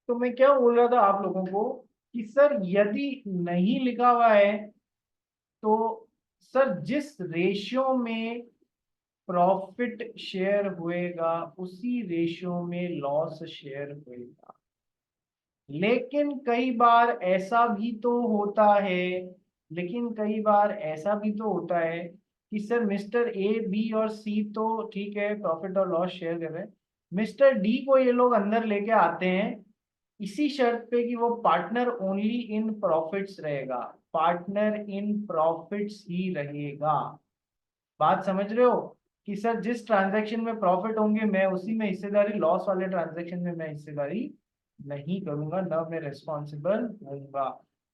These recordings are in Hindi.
तो मैं क्या बोल रहा था आप लोगों को कि सर यदि नहीं लिखा हुआ है तो सर जिस रेशियो में प्रॉफिट शेयर होएगा उसी रेशियो में लॉस शेयर होएगा। लेकिन कई बार ऐसा भी तो होता है लेकिन कई बार ऐसा भी तो होता है कि सर मिस्टर ए बी और सी तो ठीक है प्रॉफिट और लॉस शेयर कर रहे हैं, मिस्टर डी को ये लोग अंदर लेके आते हैं इसी शर्त पे कि वो पार्टनर ओनली इन प्रॉफिट्स रहेगा, पार्टनर इन प्रॉफिट्स ही रहेगा। बात समझ रहे हो कि सर जिस ट्रांजैक्शन में प्रॉफिट होंगे मैं उसी में हिस्सेदारी, लॉस वाले ट्रांजैक्शन में मैं हिस्सेदारी नहीं करूंगा, ना मैं रिस्पॉन्सिबल होऊंगा।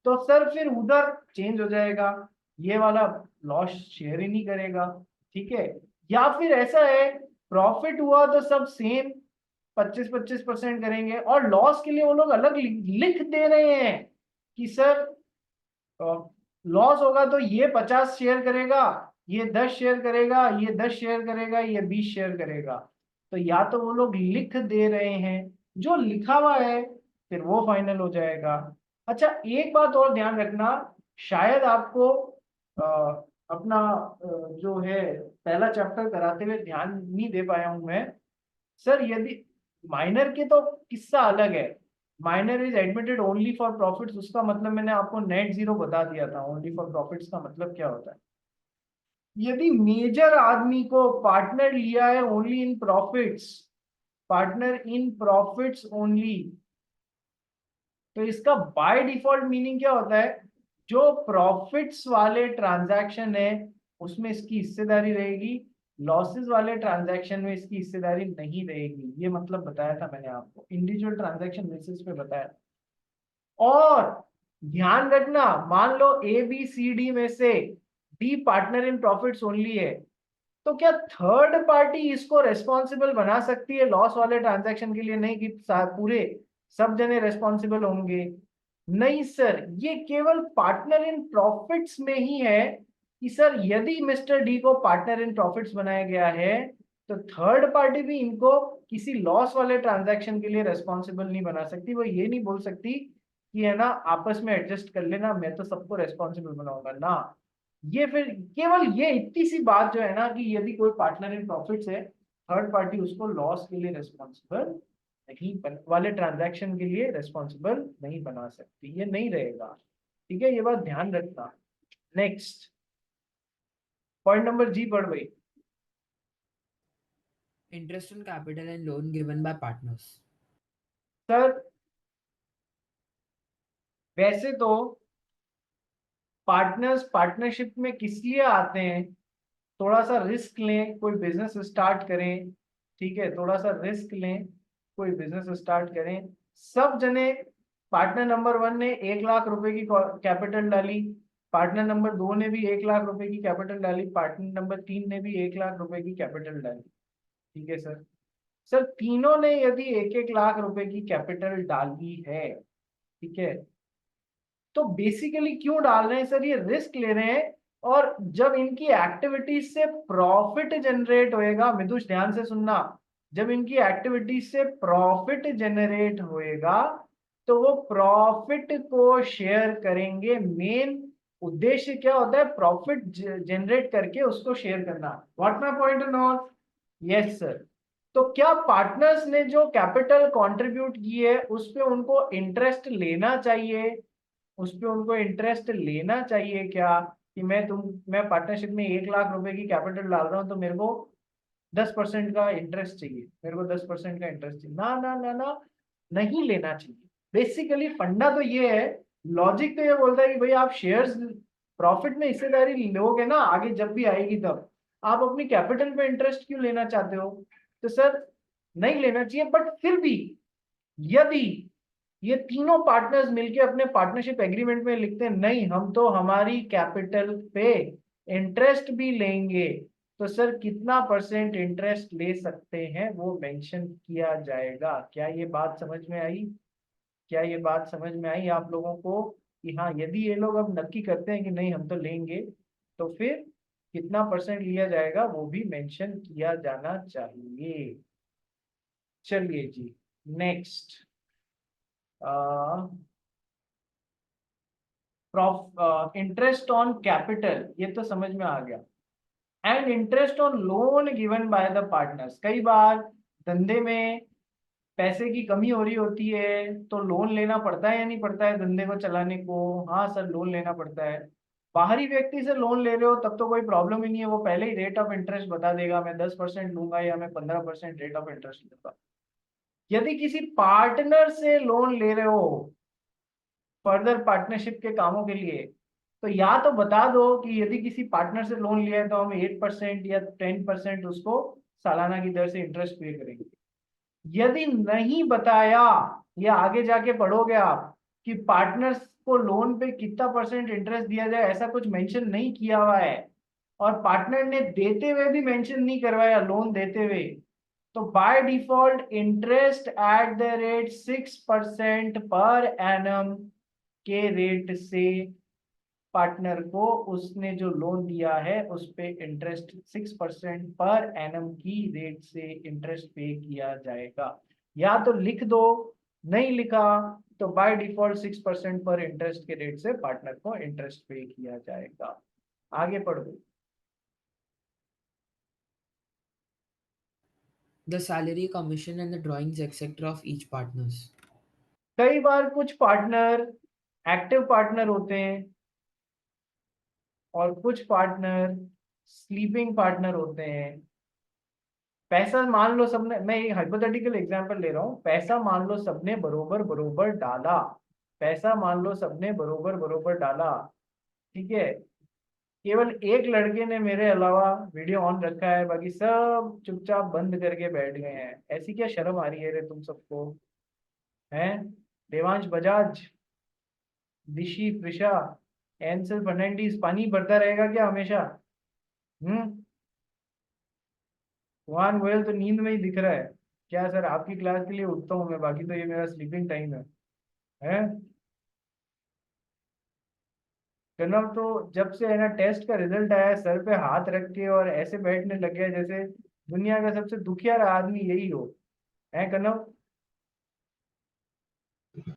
तो सर फिर उधर चेंज हो जाएगा, ये वाला लॉस शेयर ही नहीं करेगा। ठीक है, या फिर ऐसा है प्रॉफिट हुआ तो सब सेम 25-25% करेंगे और लॉस के लिए वो लोग अलग लिख दे रहे हैं कि सर लॉस होगा तो ये 50 शेयर करेगा, ये 10 शेयर करेगा, ये 10 शेयर करेगा, ये 20 शेयर करेगा। तो या तो वो लोग लिख दे रहे हैं, जो लिखा हुआ है फिर वो फाइनल हो जाएगा। अच्छा एक बात और ध्यान रखना, शायद आपको अपना जो है पहला चैप्टर कराते हुए ध्यान नहीं दे पाया हूं मैं। सर यदि माइनर के तो किस्सा अलग है, minor is admitted only for profits, उसका मतलब मैंने आपको नेट जीरो बता दिया था, ओनली फॉर प्रॉफिट्स का मतलब क्या होता है। यदि मेजर आदमी को पार्टनर लिया है only in profits, partner in profits only, तो इसका बाय डिफॉल्ट मीनिंग क्या होता है, जो प्रॉफिट्स वाले ट्रांजैक्शन है उसमें इसकी हिस्सेदारी रहेगी, लॉसेस वाले ट्रांजैक्शन में इसकी हिस्सेदारी नहीं रहेगी। ये मतलब बताया था मैंने आपको, इंडिविजुअल ट्रांजैक्शन बेसिस पे बताया। और ध्यान रखना, मान लो ए बी सी डी में से D partner in profits only है, तो क्या थर्ड पार्टी इसको रेस्पॉन्सिबल बना सकती है लॉस वाले ट्रांजैक्शन के लिए? नहीं कि पूरे सब जने रेस्पॉन्सिबल होंगे। नहीं सर, ये केवल पार्टनर इन प्रॉफिट्स में ही है कि सर यदि मिस्टर डी को पार्टनर इन प्रॉफिट्स बनाया गया है तो थर्ड पार्टी भी इनको किसी लॉस वाले ट्रांजैक्शन के लिए रेस्पॉन्सिबल नहीं बना सकती। वो ये नहीं बोल सकती कि है ना आपस में एडजस्ट कर लेना, मैं तो सबको रेस्पॉन्सिबल बनाऊंगा ना। ये फिर केवल ये इतनी सी बात जो है ना कि यदि कोई पार्टनर इन प्रॉफिट्स है, थर्ड पार्टी उसको लॉस के लिए रेस्पॉन्सिबल नहीं वाले ट्रांजैक्शन के लिए रेस्पॉन्सिबल नहीं बना सकती, ये नहीं रहेगा। ठीक है, ये बात ध्यान रखना। नेक्स्ट पॉइंट नंबर जी पढ़ भाई। Interest on capital and loan given by partners. Sir वैसे तो पार्टनर्स पार्टनरशिप में किस लिए आते हैं, थोड़ा सा रिस्क लें, कोई बिजनेस स्टार्ट करें। ठीक है, थोड़ा सा रिस्क लें, कोई बिजनेस स्टार्ट करें। सब जने, पार्टनर नंबर वन ने 1 लाख रुपए की कैपिटल डाली, पार्टनर नंबर दो ने भी 1 लाख रुपए की कैपिटल डाली, पार्टनर नंबर तीन ने भी 1 लाख रुपए की कैपिटल डाली। ठीक है सर, सर तीनों ने यदि 1-1 लाख रुपए की कैपिटल डाली है, ठीक है, तो बेसिकली क्यों डाल रहे हैं सर, ये रिस्क ले रहे हैं। और जब इनकी एक्टिविटीज से प्रॉफिट जनरेट होएगा, मिदुष ध्यान से सुनना, जब इनकी एक्टिविटीज से प्रॉफिट जनरेट होएगा तो वो प्रॉफिट को शेयर करेंगे। मेन उद्देश्य क्या होता है, प्रॉफिट जनरेट करके उसको शेयर करना। What my point not? Yes sir. तो क्या पार्टनर्स ने जो कैपिटल कंट्रीब्यूट की है उस पे उनको इंटरेस्ट लेना चाहिए, उस पे उनको इंटरेस्ट लेना चाहिए क्या? कि मैं पार्टनरशिप में 1 लाख रुपए की कैपिटल डाल रहा हूँ तो मेरे को 10% का इंटरेस्ट चाहिए, मेरे को 10% का इंटरेस्ट चाहिए? ना ना ना ना, नहीं लेना चाहिए। बेसिकली फंडा तो ये है, लॉजिक तो ये बोलता है कि भाई आप शेयर्स प्रॉफिट में हिस्सेदारी लोगे ना आगे जब भी आएगी, तब आप अपनी कैपिटल पे इंटरेस्ट क्यों लेना चाहते हो? तो सर नहीं लेना चाहिए। बट फिर भी यदि ये तीनों पार्टनर्स मिलके अपने पार्टनरशिप एग्रीमेंट में लिखते हैं नहीं हम तो हमारी कैपिटल पे इंटरेस्ट भी लेंगे, तो सर कितना परसेंट इंटरेस्ट ले सकते हैं वो मेंशन किया जाएगा। क्या ये बात समझ में आई? क्या ये बात समझ में आई आप लोगों को कि हाँ यदि ये लोग अब नक्की करते हैं कि नहीं हम तो लेंगे, तो फिर कितना परसेंट लिया जाएगा वो भी मेंशन किया जाना चाहिए। चलिए जी, नेक्स्ट इंटरेस्ट ऑन कैपिटल, ये तो समझ में आ गया, and interest on loan given by the partners. कई बार धंधे में पैसे की कमी हो रही होती है तो लोन लेना पड़ता है या नहीं पड़ता है धंधे को चलाने को? हाँ सर, लोन लेना पड़ता है। बाहरी व्यक्ति से लोन ले रहे हो तब तो कोई प्रॉब्लम ही नहीं है, वो पहले ही रेट ऑफ इंटरेस्ट बता देगा, मैं 10% लूंगा या मैं 15% रेट ऑफ इंटरेस्ट लूंगा। यदि किसी पार्टनर से लोन ले रहे हो फर्दर पार्टनरशिप के कामों के लिए, तो या तो बता दो कि यदि किसी पार्टनर से लोन लिया है तो हम 8% या 10% उसको सालाना की दर से इंटरेस्ट पे करेंगे। यदि नहीं बताया, या आगे जाके पढ़ोगे आप कि पार्टनर्स को लोन पे कितना परसेंट इंटरेस्ट दिया जाए, ऐसा कुछ मेंशन नहीं किया हुआ है, और पार्टनर ने देते हुए भी मेंशन नहीं करवाया लोन देते हुए, तो by default interest at the rate 6% per annum के रेट से पार्टनर को उसने जो लोन दिया है उस पे इंटरेस्ट 6% पर एनम की रेट से इंटरेस्ट पे किया जाएगा। या तो लिख दो, नहीं लिखा तो बाय डिफॉल्ट 6% पर इंटरेस्ट के रेट से पार्टनर को इंटरेस्ट पे किया जाएगा। आगे पढ़ो। The salary, commission, and the drawings, etc. of each partners. कई बार कुछ पार्टनर एक्टिव पार्टनर होते हैं और कुछ पार्टनर स्लीपिंग पार्टनर होते हैं। पैसा मान लो सबने, मैं एक हाइपोथेटिकल एग्जांपल ले रहा हूँ, पैसा मान लो सबने बरोबर बरोबर डाला, पैसा मान लो सबने बरोबर बरोबर डाला, ठीक है। केवल एक लड़के ने मेरे अलावा वीडियो ऑन रखा है, बाकी सब चुपचाप बंद करके बैठ गए हैं। ऐसी क्या शर्म आ रही है रे तुम सबको? हैं? देवांश बजाज, दिशी त्रिशा, एंसल फर्नांडीज, पानी भरता रहेगा क्या हमेशा? हम्म। वहान गोयल तो नींद में ही दिख रहा है। क्या सर, आपकी क्लास के लिए उठता हूँ मैं, बाकी तो ये मेरा स्लीपिंग टाइम है? कनव तो जब से है ना टेस्ट का रिजल्ट आया है, सर पे हाथ रख के और ऐसे बैठने लग गया जैसे दुनिया का सबसे दुखियारा आदमी यही हो। है कनव?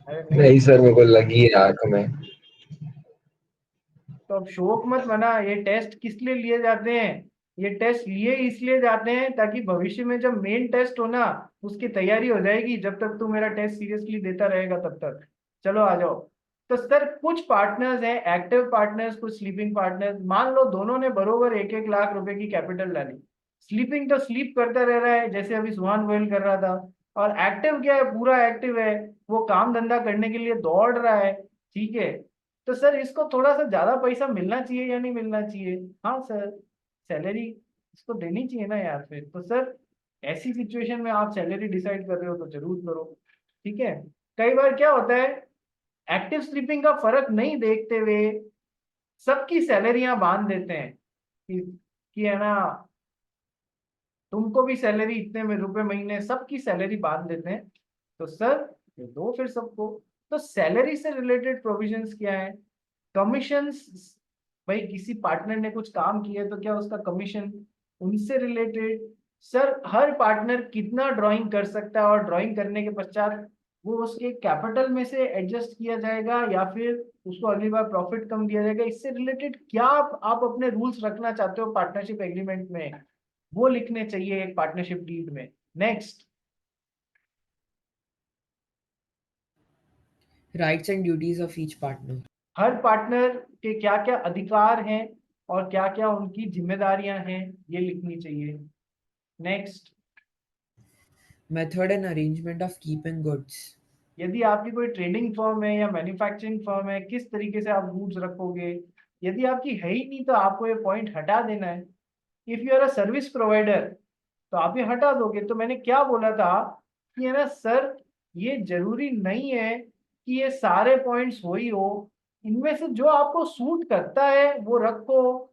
अरे नहीं। नहीं सर, मेरे को लगी है आंख में। तो अब शोक मत मना, ये टेस्ट किस लिए लिए जाते हैं? ये टेस्ट लिए इसलिए जाते हैं ताकि भविष्य में जब मेन टेस्ट हो ना, उसकी तैयारी हो जाएगी, जब तक तू मेरा टेस्ट सीरियसली देता रहेगा तब तक। चलो आ जाओ। तो सर कुछ पार्टनर्स हैं एक्टिव पार्टनर्स, कुछ स्लीपिंग पार्टनर्स। मान लो दोनों ने बरोबर 1-1 लाख रुपए की कैपिटल डाली। स्लीपिंग तो स्लीप करता रह रहा है जैसे अभी सुहान गोयल कर रहा था, और एक्टिव क्या है, पूरा एक्टिव है, वो काम धंधा करने के लिए दौड़ रहा है, ठीक है। तो सर इसको थोड़ा सा ज्यादा पैसा मिलना चाहिए या नहीं मिलना चाहिए? हाँ सर, सैलरी इसको देनी चाहिए ना यार। फिर तो सर ऐसी सिचुएशन में आप सैलरी डिसाइड कर रहे हो तो जरूर करो, ठीक है। कई बार क्या होता है, एक्टिव स्लीपिंग का फर्क नहीं देखते हुए सबकी सैलरियां बांध देते हैं कि है ना, तुमको भी सैलरी इतने में रुपए महीने, सबकी सैलरी बांध देते हैं। तो सर ये दो फिर सबको। तो सैलरी से रिलेटेड प्रोविजंस क्या है? कमीशंस, भाई किसी पार्टनर ने कुछ काम किया है तो क्या उसका कमीशन, उनसे रिलेटेड। सर हर पार्टनर कितना ड्राइंग कर सकता है, और ड्राइंग करने के पश्चात वो उसके कैपिटल में से एडजस्ट किया जाएगा या फिर उसको अगली बार प्रॉफिट कम दिया जाएगा, इससे रिलेटेड क्या आप अपने रूल्स रखना चाहते हो पार्टनरशिप एग्रीमेंट में, वो लिखने चाहिए एक पार्टनरशिप डीड में। Next. Rights and duties of each partner. Her partner के क्या क्या अधिकार हैं और क्या क्या उनकी जिम्मेदारियां हैं, ये लिखनी चाहिए। Next. Method and arrangement of keeping goods. यदि आपकी कोई ट्रेडिंग फर्म है या मैन्युफैक्चरिंग फर्म है, किस तरीके से आप गुड्स रखोगे? यदि आपकी है ही नहीं तो आपको ये पॉइंट हटा देना है। If you are a service provider तो आप ये हटा दोगे। तो मैंने क्या बोला था कि है ना सर, ये जरूरी नहीं है कि ये सारे पॉइंट्स हो ही हो, इनमें से जो आपको सूट करता है वो रखो,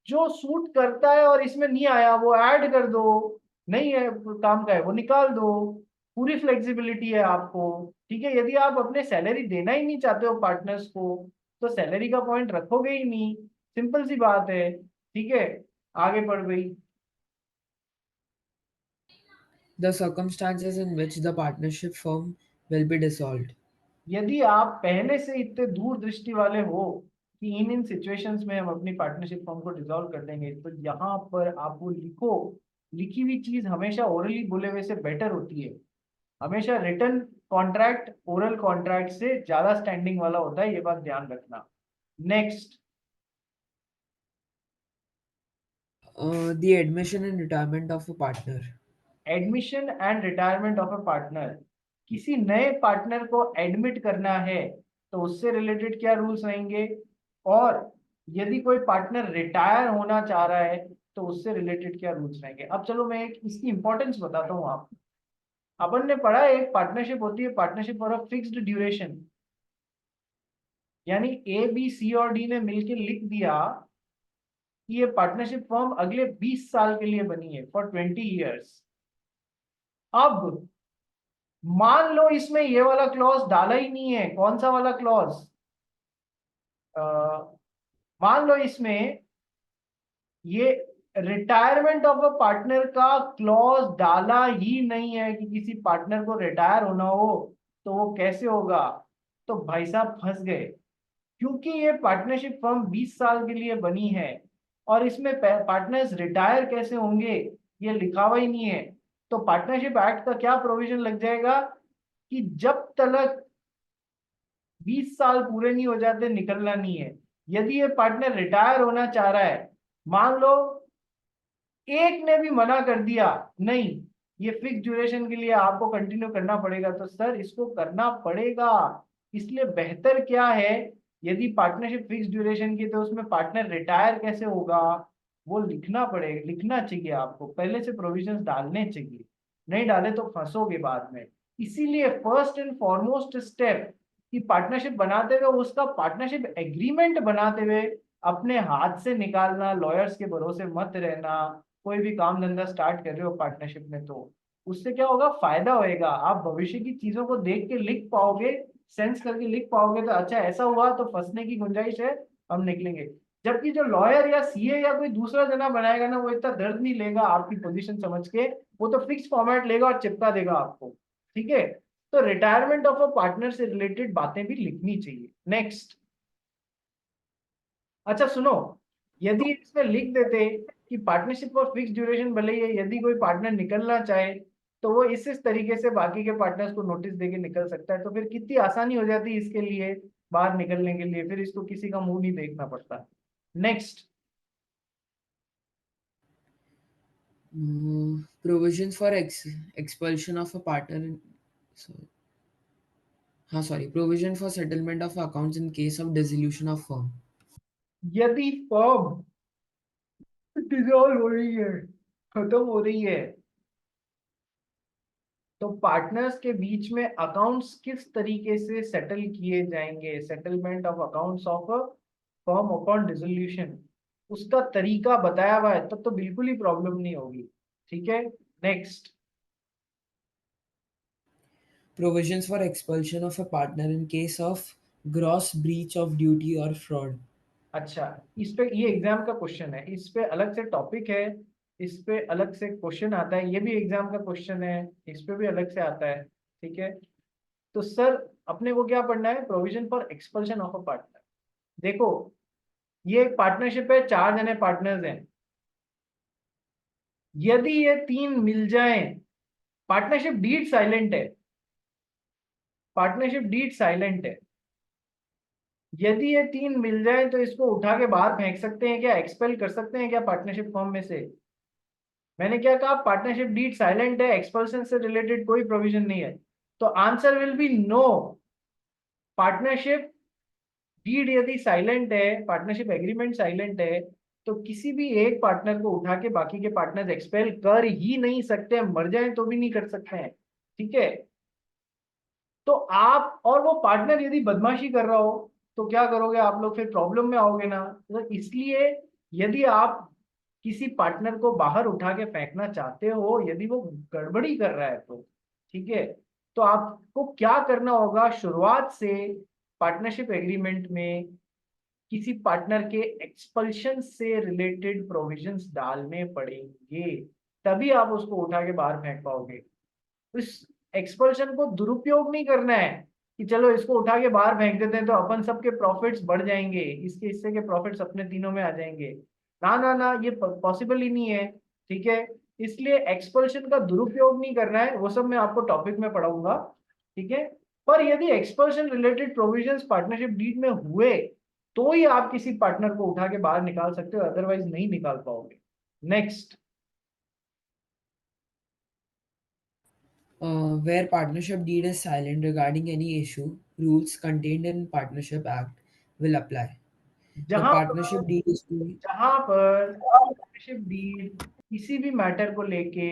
जो सूट करता है और इसमें नहीं आया वो ऐड कर दो, नहीं है काम का है वो निकाल दो। पूरी फ्लेक्सिबिलिटी है आपको, ठीक है। यदि आप अपने सैलरी देना ही नहीं चाहते हो पार्टनर्स को तो सैलरी का पॉइंट रखोगे ही नहीं, सिंपल सी बात है, ठीक है। आगे बढ़ गई। The circumstances in which the partnership firm will be dissolved. यदि आप पहले से इतने दूर दृष्टि वाले हो कि इन सिचुएशंस में हम अपनी पार्टनरशिप फॉर्म को डिसॉल्व कर देंगे, तो यहाँ पर आप वो लिखो। लिखी हुई चीज हमेशा ओरली बोले हुए से बेटर होती है। हमेशा रिटर्न कॉन्ट्रैक्ट ओरल कॉन्ट्रैक्ट से ज्यादा स्टैंडिंग वाला होता है, ये बात ध्यान रखना। Next, The admission and retirement of a partner. Admission and retirement of a partner. किसी नए पार्टनर को एडमिट करना है तो उससे रिलेटेड क्या रूल्स रहेंगे, और यदि कोई पार्टनर रिटायर होना चाह रहा है तो उससे रिलेटेड क्या रूल्स रहेंगे। अब चलो मैं एक इसकी इंपॉर्टेंस बताता हूँ आपको। अपन ने पढ़ा है एक पार्टनरशिप होती है, partnership for a fixed duration. यानी ए बी सी और डी ने मिलकर लिख दिया कि ये पार्टनरशिप फॉर्म अगले 20 साल के लिए बनी है, फॉर 20 ईयर्स। अब मान लो इसमें ये वाला क्लॉज डाला ही नहीं है। कौन सा वाला क्लॉज? मान लो इसमें ये रिटायरमेंट ऑफ अ पार्टनर का क्लॉज डाला ही नहीं है कि किसी पार्टनर को रिटायर होना हो तो वो कैसे होगा। तो भाई साहब फंस गए, क्योंकि ये पार्टनरशिप फर्म 20 साल के लिए बनी है और इसमें पार्टनर्स रिटायर कैसे होंगे ये लिखा हुआ ही नहीं है। तो पार्टनरशिप एक्ट का क्या प्रोविजन लग जाएगा कि जब तक 20 साल पूरे नहीं हो जाते निकलना नहीं है। यदि ये पार्टनर रिटायर होना चाह रहा है, मान लो एक ने भी मना कर दिया नहीं ये फिक्स ड्यूरेशन के लिए आपको कंटिन्यू करना पड़ेगा, तो सर इसको करना पड़ेगा। इसलिए बेहतर क्या है, यदि पार्टनरशिप फिक्स ड्यूरेशन की तो उसमें पार्टनर रिटायर कैसे होगा वो लिखना पड़ेगा, लिखना चाहिए आपको। पहले से प्रोविजंस डालने चाहिए, नहीं डाले तो फंसोगे बाद में। इसीलिए फर्स्ट एंड फॉरमोस्ट स्टेप कि पार्टनरशिप बनाते हुए उसका पार्टनरशिप एग्रीमेंट बनाते हुए अपने हाथ से निकालना, लॉयर्स के भरोसे मत रहना। कोई भी काम धंधा स्टार्ट कर रहे हो पार्टनरशिप में तो उससे क्या होगा, फायदा होएगा। आप भविष्य की चीजों को देख के लिख पाओगे, सेंस करके लिख पाओगे, तो अच्छा ऐसा हुआ तो फंसने की गुंजाइश है, हम निकलेंगे। जबकि जो लॉयर या सीए या कोई दूसरा जना बनाएगा ना वो इतना दर्द नहीं लेगा आपकी पोजीशन समझ के, वो तो फिक्स फॉर्मेट लेगा और चिपका देगा आपको। ठीक है, तो रिटायरमेंट ऑफ अ पार्टनर से रिलेटेड बातें भी लिखनी चाहिए। नेक्स्ट, अच्छा सुनो, यदि इसमें लिख देते कि पार्टनरशिप फॉर फिक्स ड्यूरेशन भले ही है, यदि कोई पार्टनर निकलना चाहे तो वो इस तरीके से बाकी के पार्टनर्स को नोटिस देके निकल सकता है, तो फिर कितनी आसानी हो जाती है इसके लिए बाहर निकलने के लिए, फिर इसको किसी का मुंह नहीं देखना पड़ता। Next, Provisions for expulsion of a partner. So, provision for settlement of accounts in case of dissolution of firm. यदि फर्म डिसॉल्व हो रही है, खत्म हो रही है, तो पार्टनर्स के बीच में अकाउंट्स किस तरीके से सेटल किए जाएंगे, settlement of accounts of firm upon dissolution, उसका तरीका बताया हुआ है, तब तो बिल्कुल ही प्रॉब्लम नहीं होगी। ठीक है, next, Provisions for expulsion of a partner in case of gross breach of duty or fraud. अच्छा इस पे ये एग्जाम का क्वेश्चन है, इस पे अलग से टॉपिक है, इस पे अलग से क्वेश्चन आता है, ये भी एग्जाम का क्वेश्चन है, इस पे भी अलग से आता है। ठीक है, तो सर अपने को क्या पढ़ना है, provision for expulsion of a partner. देखो ये एक पार्टनरशिप है, 4 जने पार्टनर्स हैं। यदि ये 3 मिल जाएं, पार्टनरशिप डीड साइलेंट है, पार्टनरशिप डीड साइलेंट है। यदि ये 3 मिल जाए तो इसको उठा के बाहर फेंक सकते हैं क्या, एक्सपेल कर सकते हैं क्या पार्टनरशिप फॉर्म में से। मैंने क्या कहा, पार्टनरशिप डीड साइलेंट है, एक्सपल्सन से रिलेटेड कोई प्रोविजन नहीं है, तो answer will be no. Partnership deed यदि साइलेंट है, पार्टनरशिप एग्रीमेंट साइलेंट है, तो किसी भी एक पार्टनर को उठा के बाकी के पार्टनर्स एक्सपेल कर ही नहीं सकते, मर जाए तो भी नहीं कर सकते हैं। ठीक है, तो आप और वो पार्टनर यदि बदमाशी कर रहा हो तो क्या करोगे आप लोग, फिर प्रॉब्लम में आओगे ना। तो इसलिए यदि आप किसी पार्टनर को बाहर उठा के फेंकना चाहते हो, यदि वो गड़बड़ी कर रहा है तो ठीक है, तो आपको क्या करना होगा, शुरुआत से पार्टनरशिप एग्रीमेंट में किसी पार्टनर के एक्सपल्शन से रिलेटेड प्रोविजंस डालने पड़ेंगे, तभी आप उसको उठा के बाहर फेंक पाओगे। इस एक्सपल्शन को दुरुपयोग नहीं करना है, कि चलो इसको उठा के बाहर फेंक देते हैं तो अपन सबके प्रॉफिट्स बढ़ जाएंगे, इसके हिस्से के प्रॉफिट्स अपने तीनों में आ जाएंगे। ना ना ना, ये पॉसिबल ही नहीं है। ठीक है, इसलिए एक्सपल्शन का दुरुपयोग नहीं करना है, वो सब मैं आपको टॉपिक में पढ़ाऊंगा। ठीक है, पर यदि expulsion related provisions partnership deed में हुए तो ही आप किसी पार्टनर को उठा के बाहर निकाल सकते हो, अदरवाइज नहीं निकाल पाओगे। Next. Where partnership deed is silent regarding any issue, rules contained in Partnership Act will apply. The जहां partnership पर deed is to जहां पर पार्टनरशिप डीड किसी भी मैटर को लेके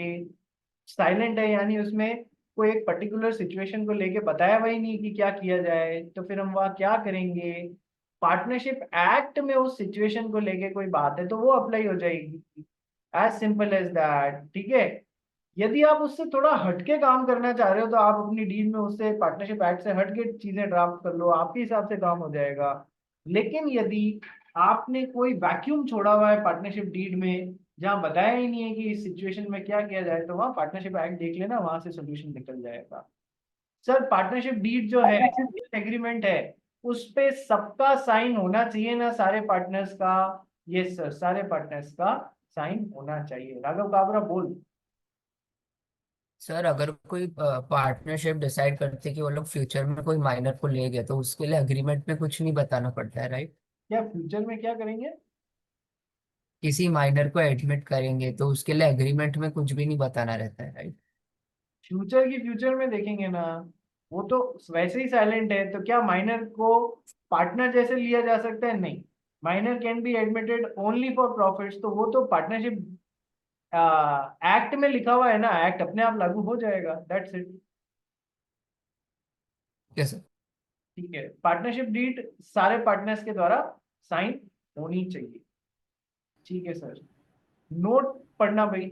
साइलेंट है, यानी उसमें कोई एक पर्टिकुलर सिचुएशन को लेके बताया हुआ ही नहीं कि क्या किया जाए, तो फिर हम वहाँ क्या करेंगे? पार्टनरशिप एक्ट में उस सिचुएशन को लेके कोई बात है तो वो अप्लाई हो जाएगी। As simple as that. ठीक है, यदि आप उससे थोड़ा हटके काम करना चाह रहे हो तो आप अपनी डील में उससे पार्टनरशिप एक्ट से हटके चीजें ड्राफ्ट कर लो, आपके हिसाब से काम हो जाएगा। लेकिन यदि आपने कोई वैक्यूम छोड़ा हुआ है पार्टनरशिप डीड में जहां बताया ही नहीं है कि इस सिचुएशन में क्या किया जाए, तो वहां पार्टनरशिप एक्ट देख लेना, वहां से सोल्यूशन निकल जाएगा। सर पार्टनरशिप डीड जो है, एग्रीमेंट है, उस पे सबका साइन होना चाहिए ना, सारे पार्टनर्स का? यस सर, सारे पार्टनर्स का साइन होना चाहिए। राघव काबरा बोल। सर अगर कोई पार्टनरशिप डिसाइड करते कि वो लोग फ्यूचर में कोई माइनर को ले गए तो उसके लिए अग्रीमेंट में कुछ नहीं बताना पड़ता है, राइट? क्या फ्यूचर में क्या करेंगे? किसी माइनर को एडमिट करेंगे तो उसके लिए एग्रीमेंट में कुछ भी नहीं बताना रहता है, राइट? फ्यूचर की फ्यूचर में देखेंगे ना, वो तो वैसे ही साइलेंट है, तो क्या माइनर को पार्टनर जैसे लिया जा सकता है? नहीं। Minor can be admitted only for profits, तो वो तो पार्टनरशिप एक्ट में लिखा हुआ है ना, एक्ट अपने आप लागू हो जाएगा, दैट्स इट। Yes sir. ठीक है, पार्टनरशिप डीड सारे पार्टनर्स के द्वारा साइन होनी चाहिए। ठीक है सर, नोट पढ़ना भाई।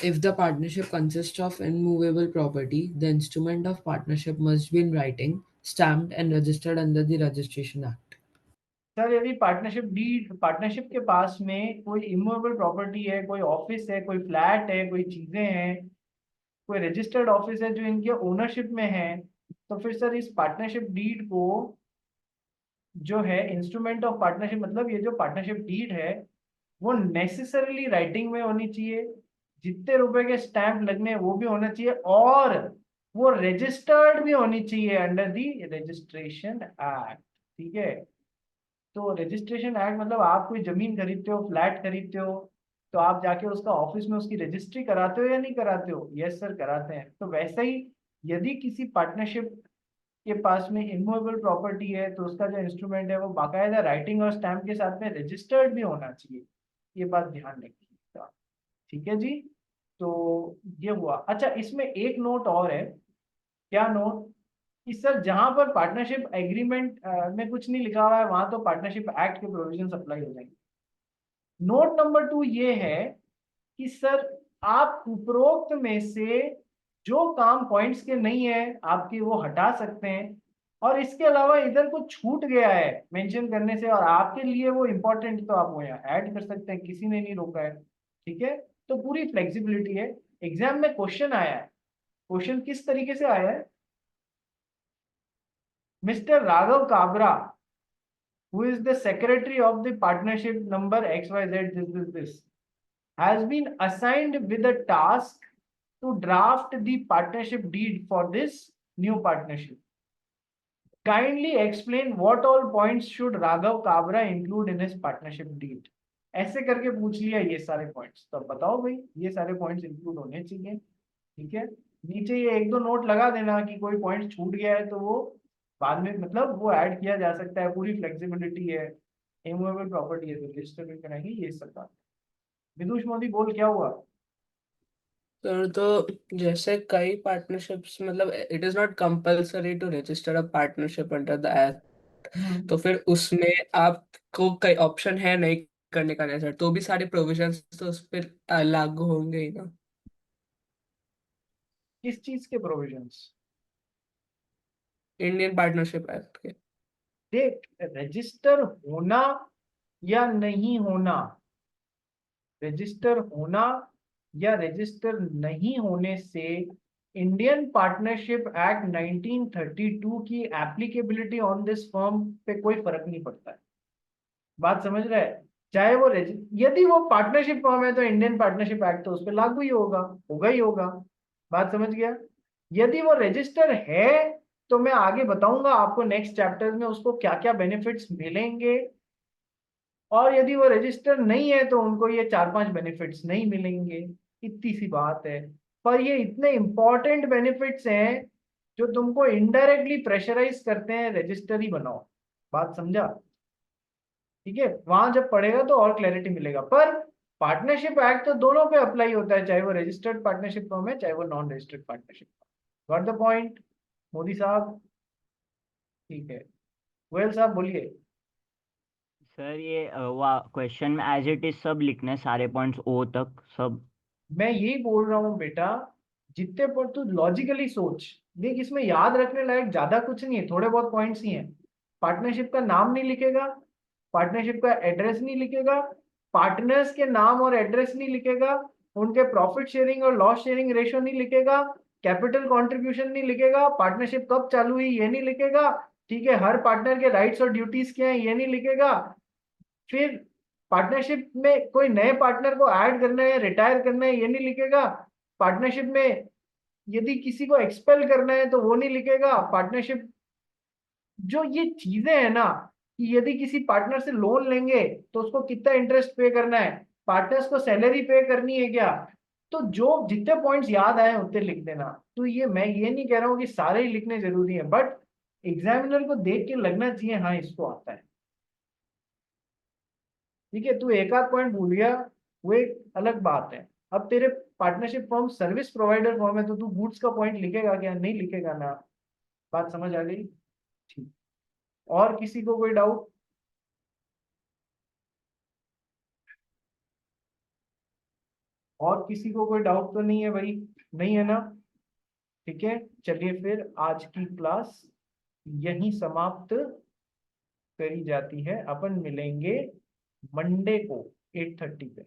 if the partnership consists of immovable property, the instrument of partnership must be in writing, stamped, and registered under the Registration Act. Sir यदि पार्टनरशिप के पास में कोई इमूवेबल प्रॉपर्टी है, कोई ऑफिस है, कोई फ्लैट है, कोई चीजें हैं, कोई रजिस्टर्ड ऑफिस है जो इनके ओनरशिप में है, तो फिर सर इस पार्टनरशिप डीड को जो है इंस्ट्रूमेंट ऑफ पार्टनरशिप, मतलब ये जो पार्टनरशिप डीड है वो नेसेसरली राइटिंग में होनी चाहिए, जितने रुपए के स्टैंप लगने हैं वो भी होना चाहिए, और वो रजिस्टर्ड भी होनी चाहिए अंडर दी रजिस्ट्रेशन एक्ट। ठीक है, तो रजिस्ट्रेशन एक्ट मतलब आप कोई जमीन खरीदते हो, फ्लैट खरीदते हो, तो आप जाके उसका ऑफिस में उसकी रजिस्ट्री कराते हो या नहीं कराते हो? यस सर, कराते हैं। तो वैसे ही यदि किसी पार्टनरशिप के पास में इमूवेबल प्रॉपर्टी है तो उसका जो इंस्ट्रूमेंट है वो बाकायदा राइटिंग और स्टैम्प के साथ में रजिस्टर्ड भी होना चाहिए, ये बात ध्यान रखिएगा। ठीक है जी, तो ये हुआ। अच्छा, इसमें एक नोट और है। क्या नोट? कि सर जहां पर पार्टनरशिप एग्रीमेंट में कुछ नहीं लिखा हुआ है वहां तो पार्टनरशिप एक्ट के प्रोविजंस अप्लाई हो जाएंगे। नोट नंबर 2 ये है कि सर आप उपरोक्त में से जो काम पॉइंट्स के नहीं है आपके वो हटा सकते हैं, और इसके अलावा इधर कुछ छूट गया है मेंशन करने से और आपके लिए वो इंपॉर्टेंट, तो आप वो यहाँ ऐड कर सकते हैं, किसी ने नहीं रोका है। ठीक है, तो पूरी फ्लेक्सिबिलिटी है। एग्जाम में क्वेश्चन आया है, क्वेश्चन किस तरीके से आया है? Mister Raghav Kabra, who is the secretary of the partnership number XYZ this has been assigned with a task to draft the partnership deed for this new partnership. Kindly explain what all points should Raghav Kabra include in his partnership deed. ऐसे करके पूछ लिया ये सारे पॉइंट्स, तो बताओ भाई ये सारे पॉइंट्स इंक्लूड होने चाहिए। ठीक है, नीचे ये एक दो नोट लगा देना कि कोई पॉइंट छूट गया है तो वो बाद में मतलब वो ऐड किया जा सकता है, पूरी फ्लेक्सिबिलिटी है। इमूवेबल प्रॉपर्टी है तो रजिस्टर भी कराएंगे, ये सब बात। विदुष मोदी बोल, क्या हुआ? सर तो जैसे कई पार्टनरशिप्स मतलब it is not compulsory to register a partnership under the act, तो फिर उसमें आपको कई ऑप्शन है नहीं करने का, नहीं सर, तो भी सारे प्रोविजंस तो उस पर लागू होंगे ही ना। किस चीज के प्रोविजंस? इंडियन पार्टनरशिप एक्ट के। देख, रजिस्टर होना या नहीं होना, रजिस्टर होना या रजिस्टर नहीं होने से इंडियन पार्टनरशिप एक्ट 1932 की एप्लीकेबिलिटी ऑन दिस फर्म पे कोई फर्क नहीं पड़ता है। बात समझ रहे हैं? चाहे वो यदि वो पार्टनरशिप फर्म है तो इंडियन पार्टनरशिप एक्ट तो उस पर लागू ही होगा ही होगा। बात समझ गया? यदि वो रजिस्टर है तो मैं आगे बताऊंगा आपको नेक्स्ट चैप्टर्स में उसको क्या क्या बेनिफिट्स मिलेंगे, और यदि वो रजिस्टर नहीं है तो उनको ये 4-5 बेनिफिट्स नहीं मिलेंगे। इतनी सी बात है, पर ये इतने इंपॉर्टेंट बेनिफिट्स हैं जो तुमको इनडायरेक्टली प्रेशराइज करते हैं रजिस्टर ही बनाओ। बात समझा? ठीक है, वहां जब पढ़ेगा तो और क्लैरिटी मिलेगा। पर पार्टनरशिप एक्ट तो दोनों पे अप्लाई होता है, चाहे वो रजिस्टर्ड पार्टनरशिप फर्म है चाहे वो non registered partnership. Got the point Modi साहब? ठीक है, गोयल साहब बोलिए। सर ये क्वेश्चन में एज इट इज सब लिखने सारे पॉइंट्स ओ तक सब। मैं यही बोल रहा हूँ बेटा, जितने पर तू लॉजिकली सोच देख, इसमें याद रखने लायक ज्यादा कुछ नहीं है, थोड़े बहुत पॉइंट्स ही हैं। पार्टनरशिप का नाम नहीं लिखेगा, पार्टनरशिप का एड्रेस नहीं लिखेगा, पार्टनर्स के नाम और एड्रेस नहीं लिखेगा, उनके प्रॉफिट शेयरिंग और लॉस शेयरिंग रेशियो नहीं लिखेगा, कैपिटल कंट्रीब्यूशन नहीं लिखेगा, पार्टनरशिप कब चालू हुई ये नहीं लिखेगा, ठीक है, हर पार्टनर के राइट्स और ड्यूटीज क्या है ये नहीं लिखेगा, फिर पार्टनरशिप में कोई नए पार्टनर को ऐड करना है रिटायर करना है ये नहीं लिखेगा, पार्टनरशिप में यदि किसी को एक्सपेल करना है तो वो नहीं लिखेगा, पार्टनरशिप जो ये चीजें है ना, कि यदि किसी पार्टनर से लोन लेंगे तो उसको कितना इंटरेस्ट पे करना है, पार्टनर्स को सैलरी पे करनी है क्या, तो जो जितने पॉइंट्स याद आए उतने लिख देना। तो ये मैं ये नहीं कह रहा हूँ कि सारे ही लिखने जरूरी है, बट एग्जामिनर को देख के लगना चाहिए हाँ इसको आता है। ठीक है, तू एक आध पॉइंट भूल गया वो एक अलग बात है। अब तेरे partnership form service provider form है तो तू गुड्स का पॉइंट लिखेगा क्या? नहीं लिखेगा ना। बात समझ आ गई? ठीक, और किसी को कोई डाउट? और किसी को कोई डाउट तो नहीं है भाई? नहीं है ना? ठीक है, चलिए फिर आज की क्लास यहीं समाप्त करी जाती है। अपन मिलेंगे मंडे को 8:30 पे।